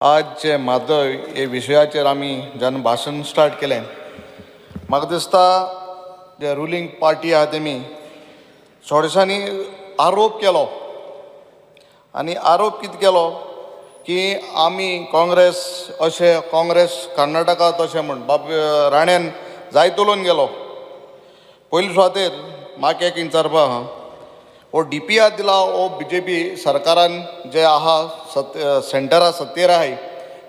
आज जे म्हादय हे विशयाचेर आमी जेन्ना भाशण स्टार्ट केलें, म्हाका दिसता जे रुलींग पार्टी आहा तेमी थोडेशांनी आरोप केलो आनी आरोप कितें केलो की आमी काँग्रेस अशें काँग्रेस कर्नाटका तशें म्हण बाब राण्यान जायत उलोवन गेलो. पयले सुवातेर म्हाका एक विचारपा आहा, हो DPR दिला हो BJP सरकारान जे आहा सेंटरा सत्तेर आहाय,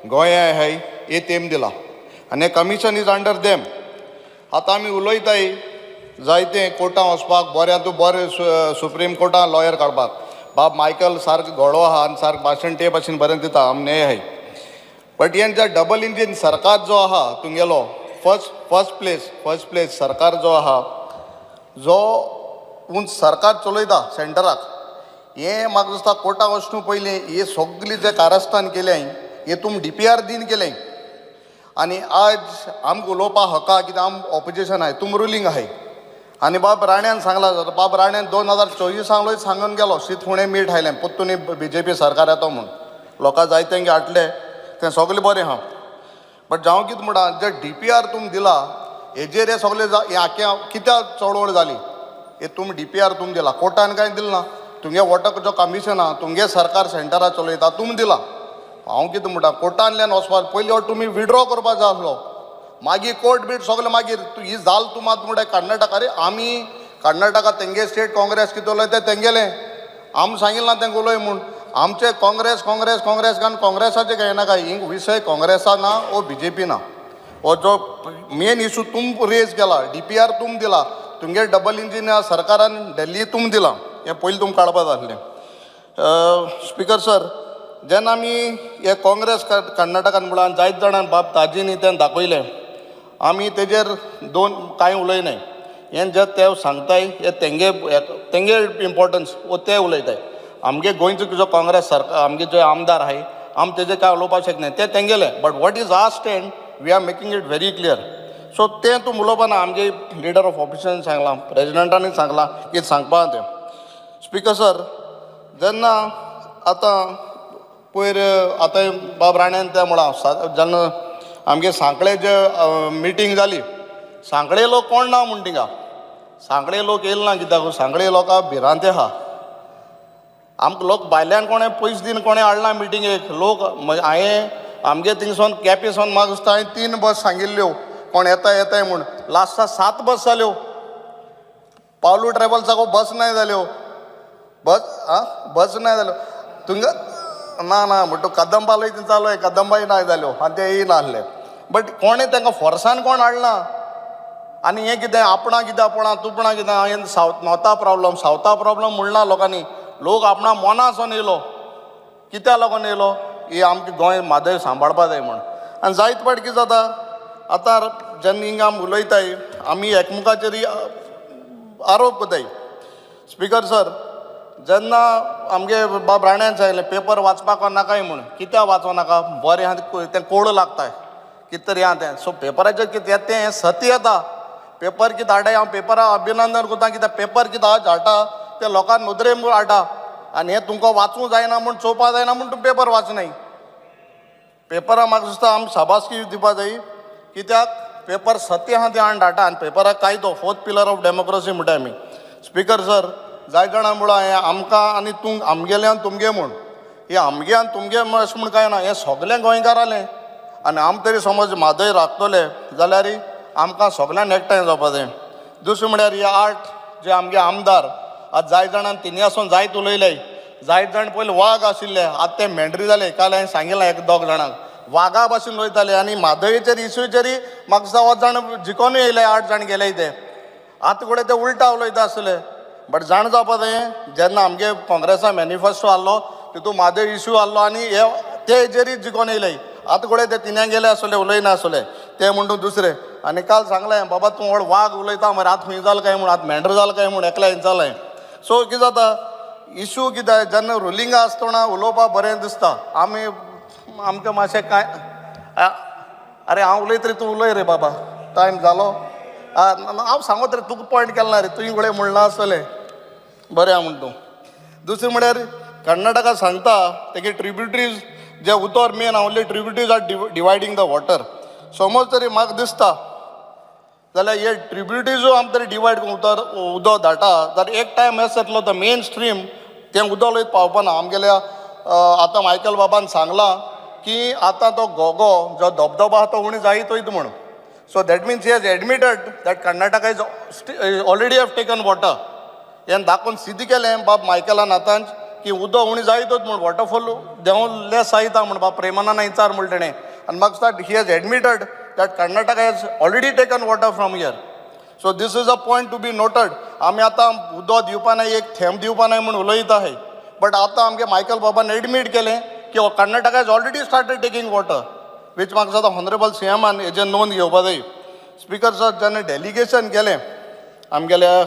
गोंया आहाय, हे तेम दिला आनी कमिशन इज अंडर देम. आतां आमी उलयताय जायते कोर्टां वचपाक बऱ्यांतू बरें सुप्रीम कोर्टां लॉयर काडपाक. बाब मायकल सारको घोडो आहा आनी सारको भाशण ते भाशेन बरें दिता, आमने आहाय. बट हें जे डबल इंजीन सरकार जो आहा तुंगेलो फर्स्ट प्लेस सरकार जो आहा जो सरकार चलयता सेंटराक, हें म्हाका दिसता कोर्टाक वचून पयलीं हे सगळी जे कारस्थान केलें हें तुमी DPR दिन केलें. आनी आज आमकां उलोवपा हका कित्याक आम ऑपोजिशन आहाय, तुमी रुलींग आहाय. आनी बाब राण्यान सांगला बाब राण्यान 2024 सांगून गेलो शीत फुडें मीठ हायलें पोत्तुनी BJP सरकार येतो म्हूण. लोकां जायतेंगे हाडले तें सगळें बरें आहा. बट हांव कितें म्हणटा, जे DPR तुमी दिला हेजेर हे सगळें आख्या कित्याक चळवळ जाली, हे तुमी DPR तुमी दिला, कोर्टान कांय दिलें ना. तुमगे वोटक जो कमिशन आहा तुमगे सरकार सेंटरा चलयता तुमी दिला. हांव कितें म्हणटा, कोर्टांतल्यान वचपाक पयलीं तुमी विड्रॉ करपा जाय आसलो, मागीर कोर्ट बीट सगळें मागीर ही जाल तूं मात म्हणटा कर्नाटका. अरे आमी कर्नाटका तेंगे स्टेट काँग्रेस कितें उलयता तेंगेलें आमी सांगिल्लें ना तेंका उलय म्हूण. आमचे काँग्रेस घालून काँग्रेसाचें कांय नाका. हिंग विशय काँग्रेसा ना वो BJP ना. हो जो मेन इशू तुम रेज केला, DPR तुम दिला, तुमगे डबल इंजीन सरकारान दिल्ली तुम दिला, हें पयलीं तुम काडपा जाय आसलें. स्पिकर सर, जेन्ना आमी हे काँग्रेस कर्नाटकान म्हणून जायत जाणांन बाब ताजीनी तें दाखयलें, आमी तेजेर कांय उलयनाय. हें जे ते सांगताय हे तेंगे इम्पोर्टन्स वो ते उलयताय. आमगे गोंयचो जो काँग्रेस सरकार आमगे जे आमदार आहाय आमी तेजेर कांय उलोवपाक शकनाय, ते तेंगेलें. But what is our stand we are making it very clear. So तें तूं उलोवपा ना. आमगे लिडर ऑफ ऑपोजिशन सांगलां, प्रेजिडेंटांनी सांगलां कितें सांगपा तें. स्पिकर सर, जेन्ना आतां पयर आतां बाब राण्यान तें म्हणा जेन्ना आमगे सांकळे जे मिटींग जाली, सांकळे लोक कोण ना म्हूण थिंगा सांकळे लोक येयले ना. कित्याक सांकळे लोकां भिरांते आहा. आमकां लोक भायल्यान कोणें पयशे दिन कोणें हाडला मिटिंगेक. लोक हांवें आमगे थिंगसोन केपें म्हाका दिसता हांवें 3 बस सांगिल्ल्यो, कोण येताय म्हूण. लास्टाक 7 बस जाल्यो. पावलू ट्रॅवल्साक बस नाय जाल्यो. बस नाय जाल्यो तुमकां ना म्हणटा कदंबा लय चालू कदंबाय नाय जाल्यो आनी ते येयना आसले. बट कोणें तांकां फोर्सान कोण हाडना. आनी हें कितें आपणा कितें तुपणा कितें हांवें सावथा प्रॉब्लम म्हणला लोकांनी. लोक आपणा मोनासोन येयलो, कित्या लागून येयलो, ही आमचें गोंय म्हादय सांबाळपा जाय म्हूण. आनी जायत फावट कितें जाता, आतां जेन्ना हिंगा आमी उलयताय आमी एकमुखाचेर आरोप कोताय. स्पिकर सर, जेन्ना आमगे बाब राण्यान सांगलें पेपर वाचपाक नाकाय म्हूण, कित्याक वाचो नाका, बरें आहा तें कोड लागता कितें तरी आहा तें. सो पेपराचेर कितें तें सत्य येता. पेपर कितें हाडटाय हांव पेपरा अभिनंदन कोता, कित्याक पेपर कितें आज हाडटा ते लोकांक नदरे म्हूण हाडटा. आनी हें तुमकां वाचूं जायना म्हूण चोवपा जायना म्हूण तुमी पेपर वाचनाय. पेपराक म्हाका दिसता आमी शाबासकी दिवपा जाय, कित्याक पेपर सत्य आहा तें हाडून हाडटा. आनी पेपराक कायदो 4th पिलर ऑफ डेमोक्रेसी म्हणटा आमी. स्पिकर सर, जाय जाणां म्हणून हें आमकां आनी आमगेलें आनी तुमगे म्हूण, हें आमगे आनी तुमगे अशें म्हूण कांय ना, हें सगळें गोंयकारालें. आनी आमी तरी समज म्हादय राखतले जाल्यार आमकां सगळ्यांक एकठांय जावपा जाय. दुसरें म्हळ्यार हे 8 जे आमगे आमदार आज जाय जाणांन तिनयासून जायत उलयले. जायत जाण पयलीं वाग आशिल्ले, आतां ते मेंढरी जाले. काल हांवें सांगिल्लें 1-2 जाणांक वागा भाशेन उलयताले. आनी म्हादयचेर इश्यूचेरी म्हाका दिसता 8 जाण जिखोन येयले, 8 जाण गेले ते. आतां फुडें ते उलटा उलयता आसले. बट जाण जावपा जाय, जेन्ना आमगे काँग्रेसा मॅनिफेस्टो आहलो तितून म्हादय इश्यू आहलो आनी हे ते हेजेरूच जिखोन येयले. आतां फुडें ते तिनूय गेले आसले, उलयना आसले ते म्हणून दुसरें. आनी काल सांगलें बाबा तूं व्हड वाग उलयता मरे, आतां खंय जालें काय म्हूण, आतां मेंढर जालें काय म्हूण एकल्या विचारलें. सो कितें जाता, इश्यू कितें जेन्ना रुलिंगा आसतना उलोवपाक बरें दिसता. आमकां मातशें कांय अरे हांव उलयत रे, तूं उलय रे बाबा, टायम जालो. हांव सांगत रे, तुका पॉयंट केलें ना रे, तुवें फुडें म्हणला आसतलें बरें आहा म्हूण तूं. दुसरें म्हळ्यार कर्नाटका सांगता तेगे ट्रिब्युटरीज जे उतर main only tributaries are dividing the water. समज तरी म्हाका दिसता जाल्यार हे ट्रिब्युटरीजू आमी तरी डिवायड करून उदक धाडटा जाल्यार एक टायम असो जातलो द मेन स्ट्रीम तें उदक लयत पावपाना. आमगेल्या आतां मायकल बाबान सांगलां की आतां तो गोगो जो धबधबो आहा तो उणी जायत वयता म्हणून. So that means he has admitted that Karnataka is already have taken water. हें दाखोवन सिद्ध केलें बाब मायकलान आतांच की उदक उणी जायत वता म्हणून वॉटरफॉल देंवून लेस जायता म्हण बाब प्रेमानंद विचार म्हण तेणें. आनी म्हाका दिसता he has admitted that Karnataka has already taken water from here. So this is a point to be noted. आमी आतां उदक दिवपा नाय एक थेंब दिवपा नाय म्हूण उलयता हाय. बट आतां आमगे मायकल बाबान एडमीट केलें की Karnataka has already started taking water which म्हाका दिसता हॉनरेबल सीएमान हेजेर नोंद घेवपा जाय. स्पिकर सर जेन्ना डेलिगेशन गेलें आमगेल्या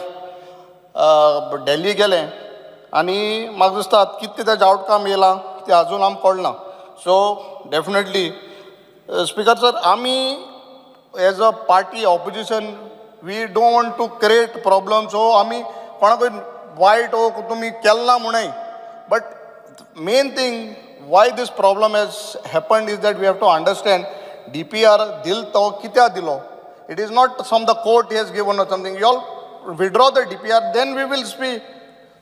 डेल्ली गेलें आनी म्हाका दिसता कितें तेजें आउटकम येयलां तें आजून आमकां कळना. सो डेफिनेटली स्पिकर सर आमी as a party opposition we don't want to create problem. So आमी कोणाकूय वायट तुमी केलना म्हणूय. But main thing why these problem has happened is that we have to understand DPR दिल तो कित्याक दिलो. It is not from the court he has given or something. You all withdraw the DPR then we will speak.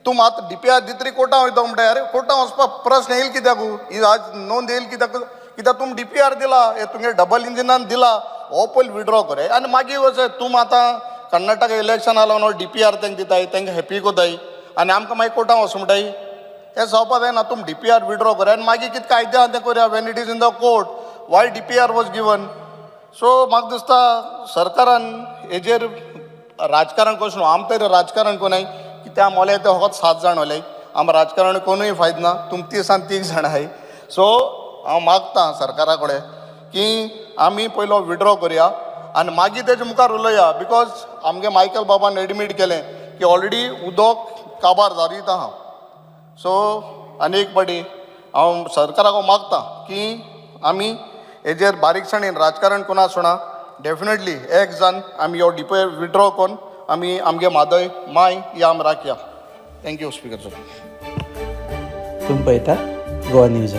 तूं आतां DPR दितरी कोर्टां वयता म्हणटा अरे कोर्टां वचपाक प्रश्न येईल कित्याक ही आज नोंद येईल कित्याक तुमी DPR दिला हे तुमगे डबल इंजिनान दिला हो पयलीं विड्रॉ करे आनी मागीर वच तुमी आतां कर्नाटका इलेक्शन लागून DPR तांकां दिताय तांकां हॅपी कोताय आनी आमकां मागीर कोर्टां वच म्हणटाय. हें जावपा जायना. तुमी DPR विड्रॉ करे आनी मागीर कितें कायदे आहा तें करया Wien it is in the court Y DPR was given. So म्हाका दिसता सरकारान हेजेर राजकारण कशें न्हू आमी तरी राजकारण कोनाय कित्याक आम ओले ते फकत 7 जाण ओले आम राजकारण कोणूय फायद ना. तुमी 30 आनी 30 जाण आहाय. सो हांव मागतां सरकारा कडेन की आमी पयलो विड्रॉ करया आनी मागीर तेजे मुखार उलया. बिकॉज आमगे मायकल बाबान एडमीट केलें की ऑलरेडी उदक काबार जारीत आहा. सो आनी एक पाटी हांव सरकाराक मागतां की आमी हेजेर बारीकसाणेन राजकारण कोणा सोडा. डेफिनेटली एक जाण आमी हो DPR विड्रॉ कोन्न आमी आमगे मादय माय ही आमी राखया. Thank you speaker sir. तुम्ही पळयता गोवा न्यूज.